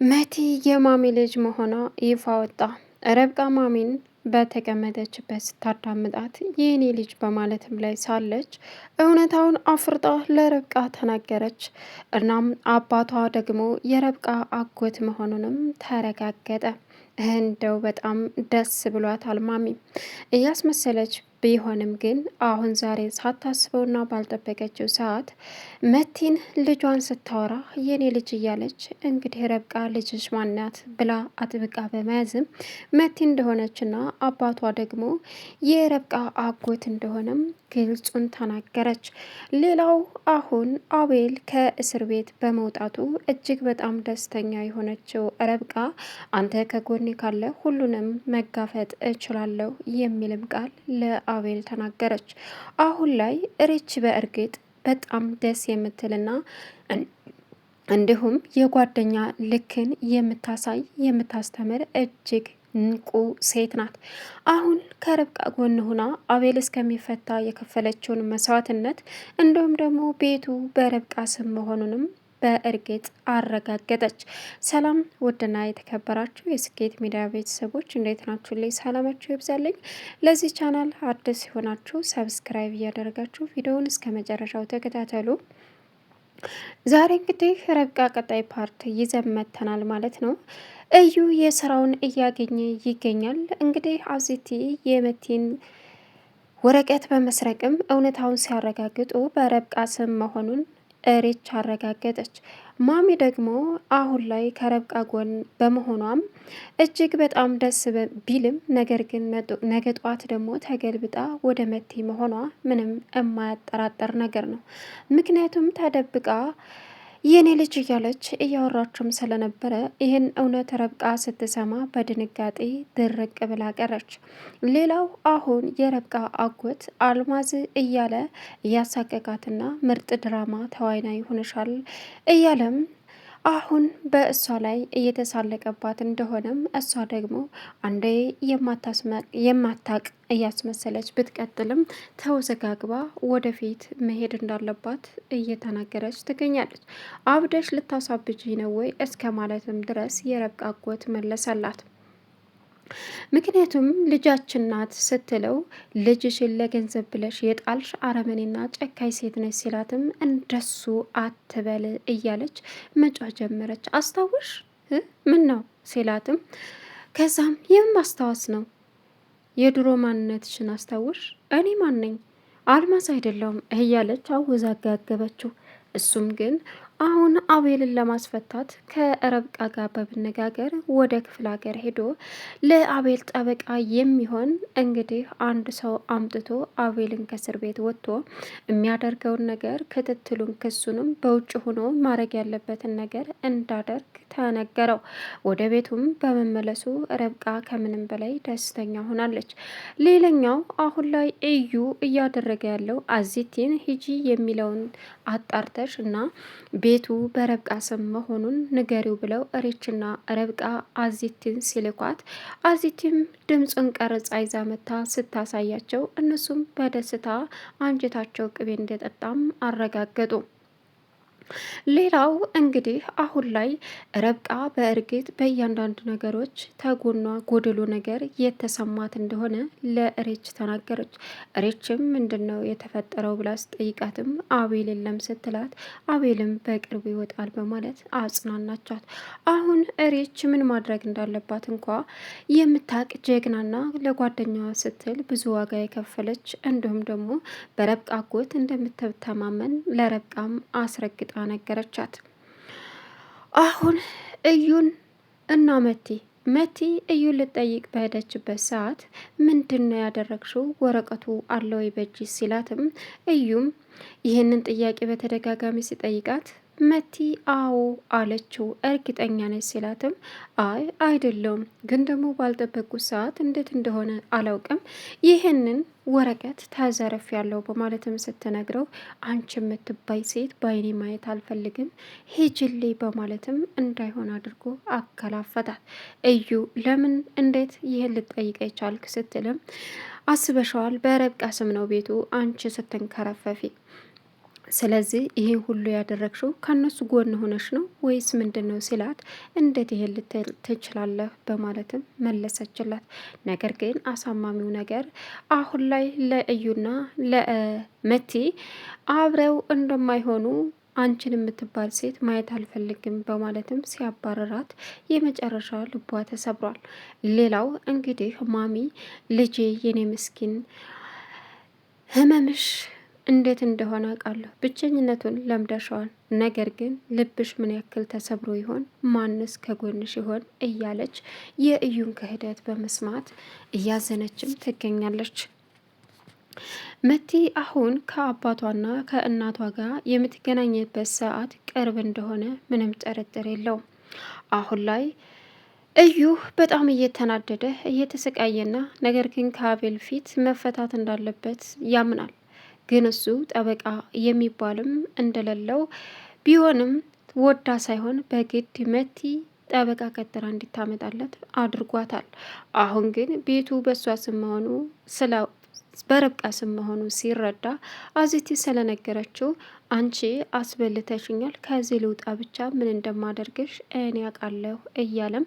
መቲ የማሚ ልጅ መሆኗ ይፋ ወጣ። ረብቃ ማሚን በተቀመጠችበት ስታዳምጣት የኔ ልጅ በማለትም ላይ ሳለች እውነታውን አፍርጣ ለረብቃ ተናገረች። እናም አባቷ ደግሞ የረብቃ አጎት መሆኑንም ተረጋገጠ። እንደው በጣም ደስ ብሏታል። ማሚ እያስመሰለች ቢሆንም ግን አሁን ዛሬ ሳታስበውና ባልጠበቀችው ሰዓት መቲን ልጇን ስታወራ የኔ ልጅ እያለች እንግዲህ ረብቃ ልጅሽ ማናት ብላ አጥብቃ በመያዝም መቲ እንደሆነችና አባቷ ደግሞ የረብቃ አጎት እንደሆነም ግልጹን ተናገረች። ሌላው አሁን አቤል ከእስር ቤት በመውጣቱ እጅግ በጣም ደስተኛ የሆነችው ረብቃ አንተ ከጎኔ ካለ ሁሉንም መጋፈጥ እችላለሁ የሚልም ቃል ለአቤል ተናገረች። አሁን ላይ ሪች በእርግጥ በጣም ደስ የምትልና እንዲሁም የጓደኛ ልክን የምታሳይ የምታስተምር እጅግ ንቁ ሴት ናት። አሁን ከርብቃ ጎን ሆና አቤል እስከሚፈታ የከፈለችውን መስዋዕትነት እንዲሁም ደግሞ ቤቱ በርብቃ ስም መሆኑንም በእርግጥ አረጋገጠች። ሰላም ውድና የተከበራችሁ የስኬት ሚዲያ ቤተሰቦች እንዴት ናችሁ? ላይ ሰላማችሁ ይብዛልኝ። ለዚህ ቻናል አዲስ ሲሆናችሁ ሰብስክራይብ እያደረጋችሁ ቪዲዮውን እስከ መጨረሻው ተከታተሉ። ዛሬ እንግዲህ ረብቃ ቀጣይ ፓርት ይዘን መጥተናል ማለት ነው። እዩ የስራውን እያገኘ ይገኛል። እንግዲህ አዚቲ የመቲን ወረቀት በመስረቅም እውነታውን ሲያረጋግጡ በረብቃ ስም መሆኑን ሪች አረጋገጠች። ማሚ ደግሞ አሁን ላይ ከረብቃ ጎን በመሆኗም እጅግ በጣም ደስ ቢልም ነገር ግን ነገ ጧት ደግሞ ተገልብጣ ወደ መቲ መሆኗ ምንም የማያጠራጠር ነገር ነው። ምክንያቱም ተደብቃ የኔ ልጅ እያለች እያወራችም ስለነበረ ይህን እውነት ረብቃ ስትሰማ በድንጋጤ ድርቅ ብላ ቀረች። ሌላው አሁን የረብቃ አጎት አልማዝ እያለ እያሳቀቃትና ምርጥ ድራማ ተዋናይ ሆነሻል እያለም አሁን በእሷ ላይ እየተሳለቀባት እንደሆነም እሷ ደግሞ አንዴ የማታቅ እያስመሰለች ብትቀጥልም ተወዘጋግባ ወደፊት መሄድ እንዳለባት እየተናገረች ትገኛለች። አብደሽ ልታሳብጂ ነው ወይ እስከ ማለትም ድረስ የረብቃ አጎት መለሰላት። ምክንያቱም ልጃችን ናት ስትለው ልጅሽን ለገንዘብ ብለሽ የጣልሽ አረመኔና ጨካኝ ሴት ነች ሲላትም እንደሱ አትበል እያለች መጫ ጀመረች። አስታውሽ ምን ነው ሲላትም ከዛም ይህም ማስታወስ ነው የድሮ ማንነትሽን አስታውሽ እኔ ማን ነኝ አልማዝ አይደለሁም እያለች አወዛጋገበችው። እሱም ግን አሁን አቤልን ለማስፈታት ከረብቃ ጋር በመነጋገር ወደ ክፍለ ሀገር ሄዶ ለአቤል ጠበቃ የሚሆን እንግዲህ አንድ ሰው አምጥቶ አቤልን ከእስር ቤት ወጥቶ የሚያደርገውን ነገር ክትትሉን ክሱንም በውጭ ሆኖ ማድረግ ያለበትን ነገር እንዳደርግ ተነገረው። ወደ ቤቱም በመመለሱ ረብቃ ከምንም በላይ ደስተኛ ሆናለች። ሌላኛው አሁን ላይ እዩ እያደረገ ያለው አዚቲን ሂጂ የሚለውን አጣርተሽ እና ቤቱ በረብቃ ስም መሆኑን ንገሪው ብለው ሪችና ረብቃ አዚቲን ሲልኳት አዚቲም ድምፁን ቀረጻ ይዛ መታ ስታሳያቸው እነሱም በደስታ አንጀታቸው ቅቤ እንደጠጣም አረጋገጡ። ሌላው እንግዲህ አሁን ላይ ረብቃ በእርግጥ በእያንዳንዱ ነገሮች ተጎኗ ጎደሎ ነገር የተሰማት እንደሆነ ለሬች ተናገረች። ሬችም ምንድነው የተፈጠረው ብላ ስጠይቃትም አቤል የለም ስትላት አቤልም በቅርቡ ይወጣል በማለት አጽናናቻት። አሁን ሬች ምን ማድረግ እንዳለባት እንኳ የምታቅ ጀግናና ለጓደኛዋ ስትል ብዙ ዋጋ የከፈለች እንዲሁም ደግሞ በረብቃ አጎት እንደምትተማመን ለረብቃም አስረግጣ ነገረቻት። አሁን እዩን እና መቲ እዩን ልጠይቅ በሄደችበት ሰዓት ምንድን ነው ያደረግሽው? ወረቀቱ አለ ወይ በእጅ ሲላትም እዩም ይህንን ጥያቄ በተደጋጋሚ ሲጠይቃት መቲ አዎ አለችው። እርግጠኛ ነች ሲላትም አይ አይደለውም፣ ግን ደግሞ ባልጠበቁት ሰዓት እንዴት እንደሆነ አላውቅም ይህንን ወረቀት ተዘረፍ ያለው በማለትም ስትነግረው አንቺ የምትባይ ሴት በአይኔ ማየት አልፈልግም ሂጅሌ በማለትም እንዳይሆን አድርጎ አከላፈታት። እዩ ለምን እንዴት ይህን ልጠይቀ ቻልክ ስትልም አስበሸዋል በረብቃ ስም ነው ቤቱ አንቺ ስትንከረፈፊ ስለዚህ ይህን ሁሉ ያደረግሽው ከእነሱ ጎን ሆነሽ ነው ወይስ ምንድን ነው ሲላት፣ እንዴት ይሄን ልትል ትችላለህ በማለትም መለሰችላት። ነገር ግን አሳማሚው ነገር አሁን ላይ ለእዩና ለመቲ አብረው እንደማይሆኑ አንቺን የምትባል ሴት ማየት አልፈልግም በማለትም ሲያባረራት የመጨረሻ ልቧ ተሰብሯል። ሌላው እንግዲህ ማሚ ልጄ የኔ ምስኪን ህመምሽ እንዴት እንደሆነ አውቃለሁ። ብቸኝነቱን ለምደሸዋል። ነገር ግን ልብሽ ምን ያክል ተሰብሮ ይሆን? ማንስ ከጎንሽ ይሆን? እያለች የእዩን ክህደት በመስማት እያዘነችም ትገኛለች። መቲ አሁን ከአባቷና ከእናቷ ጋር የምትገናኝበት ሰዓት ቅርብ እንደሆነ ምንም ጥርጥር የለውም። አሁን ላይ እዩ በጣም እየተናደደ እየተሰቃየና ነገር ግን ከአቤል ፊት መፈታት እንዳለበት ያምናል። ግን እሱ ጠበቃ የሚባልም እንደሌለው ቢሆንም ወዳ ሳይሆን በግድ መቲ ጠበቃ ቀጥራ እንዲታመጣለት አድርጓታል። አሁን ግን ቤቱ በእሷ ስም መሆኑ በርብቃ ስም መሆኑ ሲረዳ አዚቲ ስለነገረችው አንቺ አስበልተሽኛል፣ ከዚህ ልውጣ ብቻ ምን እንደማደርግሽ እኔ ያውቃለሁ እያለም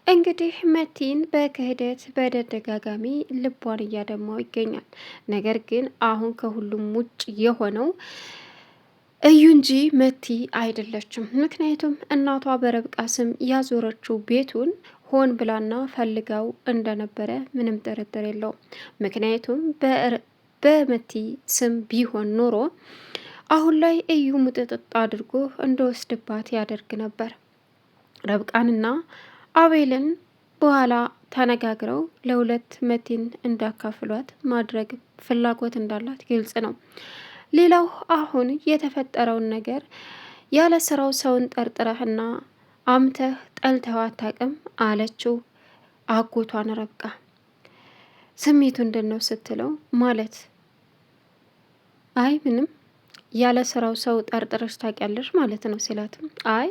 እንግዲህ መቲን በክህደት በተደጋጋሚ ልቧን እያደማው ይገኛል። ነገር ግን አሁን ከሁሉም ውጭ የሆነው እዩ እንጂ መቲ አይደለችም። ምክንያቱም እናቷ በርብቃ ስም ያዞረችው ቤቱን ሆን ብላና ፈልጋው እንደነበረ ምንም ጥርጥር የለውም። ምክንያቱም በመቲ ስም ቢሆን ኖሮ አሁን ላይ እዩ ሙጥጥጥ አድርጎ እንደወስድባት ያደርግ ነበር። ረብቃንና አቤልን በኋላ ተነጋግረው ለሁለት መቲን እንዳካፍሏት ማድረግ ፍላጎት እንዳላት ግልጽ ነው። ሌላው አሁን የተፈጠረውን ነገር ያለ ስራው ሰውን ጠርጥረህና አምተህ ጠልተው አታውቅም አለችው አጎቷን ረብቃ። ስሜቱ እንደነው ስትለው ማለት አይ ምንም ያለ ስራው ሰው ጠርጥረሽ ታውቂያለሽ ማለት ነው ሲላትም አይ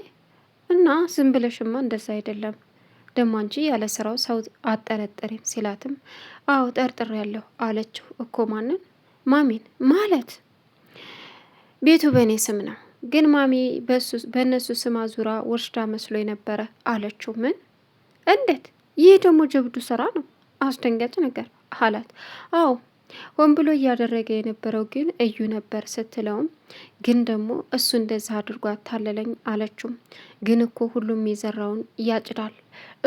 እና ዝም ብለሽማ እንደዛ አይደለም ደሞ አንቺ ያለ ስራው ሰው አጠረጥሪም ሲላትም አዎ ጠርጥሬያለሁ አለችው። እኮ ማንን? ማሚን ማለት ቤቱ በእኔ ስም ነው ግን ማሚ በእነሱ ስም አዙራ ወስዳ መስሎ ነበረ አለችው። ምን? እንዴት? ይህ ደግሞ ጀብዱ ስራ ነው፣ አስደንጋጭ ነገር አላት። አዎ ሆን ብሎ እያደረገ የነበረው ግን እዩ ነበር ስትለውም ግን ደግሞ እሱ እንደዛ አድርጎ አታለለኝ አለችው። ግን እኮ ሁሉም የዘራውን ያጭዳል።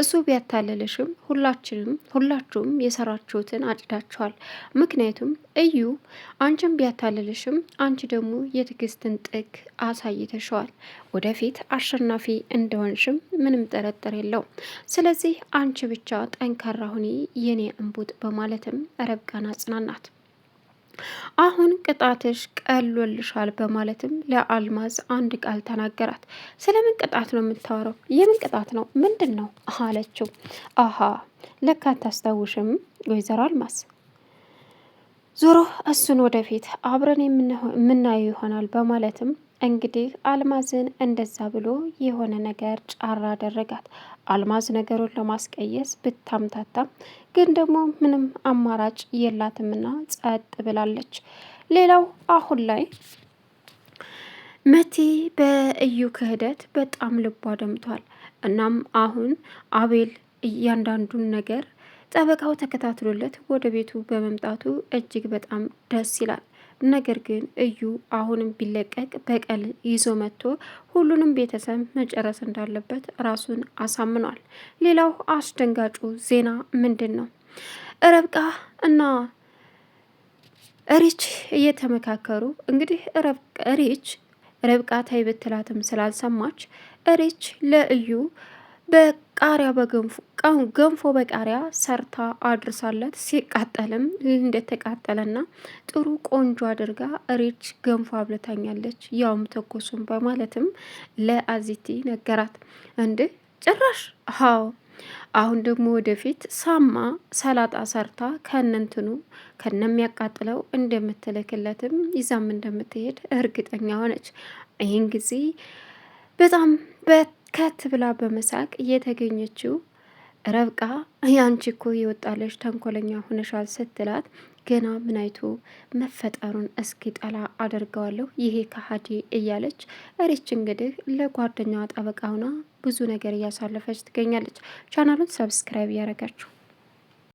እሱ ቢያታለልሽም ሁላችሁም የሰራችሁትን አጭዳችኋል። ምክንያቱም እዩ አንቺን ቢያታለልሽም አንቺ ደግሞ የትዕግስትን ጥግ አሳይተሸዋል። ወደፊት አሸናፊ እንደሆንሽም ምንም ጥርጥር የለው። ስለዚህ አንቺ ብቻ ጠንካራ ሁኒ የኔ እንቡጥ በማለትም ረብቃን አጽናናት። አሁን ቅጣትሽ ቀሎልሻል በማለትም ለአልማዝ አንድ ቃል ተናገራት። ስለምን ቅጣት ነው የምታወራው? የምን ቅጣት ነው? ምንድን ነው አለችው። አሀ ለካ አታስታውሽም ወይዘሮ አልማዝ። ዞሮ እሱን ወደፊት አብረን የምናየው ይሆናል በማለትም እንግዲህ አልማዝን እንደዛ ብሎ የሆነ ነገር ጫራ አደረጋት። አልማዝ ነገሩን ለማስቀየስ ብታምታታም ግን ደግሞ ምንም አማራጭ የላትምና ጸጥ ብላለች። ሌላው አሁን ላይ መቲ በእዩ ክህደት በጣም ልቧ ደምቷል። እናም አሁን አቤል እያንዳንዱን ነገር ጠበቃው ተከታትሎለት ወደ ቤቱ በመምጣቱ እጅግ በጣም ደስ ይላል። ነገር ግን እዩ አሁንም ቢለቀቅ በቀል ይዞ መጥቶ ሁሉንም ቤተሰብ መጨረስ እንዳለበት ራሱን አሳምኗል። ሌላው አስደንጋጩ ዜና ምንድን ነው? ረብቃ እና ሪች እየተመካከሩ እንግዲህ ሪች ረብቃ ታይ ብትላትም ስላልሰማች ሪች ለእዩ በቃሪያ ገንፎ በቃሪያ ሰርታ አድርሳለት ሲቃጠልም እንደተቃጠለና ጥሩ ቆንጆ አድርጋ ሪች ገንፎ አብልታኛለች ያውም ተኮሱም በማለትም ለአዚቲ ነገራት። እንዴ ጭራሽ? አዎ አሁን ደግሞ ወደፊት ሳማ ሰላጣ ሰርታ ከነንትኑ ከነሚያቃጥለው እንደምትልክለትም ይዛም እንደምትሄድ እርግጠኛ ሆነች። ይህን ጊዜ በጣም ከት ብላ በመሳቅ የተገኘችው ረብቃ ያንቺ እኮ የወጣለች ተንኮለኛ ሆነሻል ስትላት ገና ምን አይቶ መፈጠሩን እስኪ ጠላ አደርገዋለሁ ይሄ ከሀዲ እያለች ሪች እንግዲህ ለጓደኛዋ ጠበቃ ሆና ብዙ ነገር እያሳለፈች ትገኛለች። ቻናሉን ሰብስክራይብ እያደረጋችሁ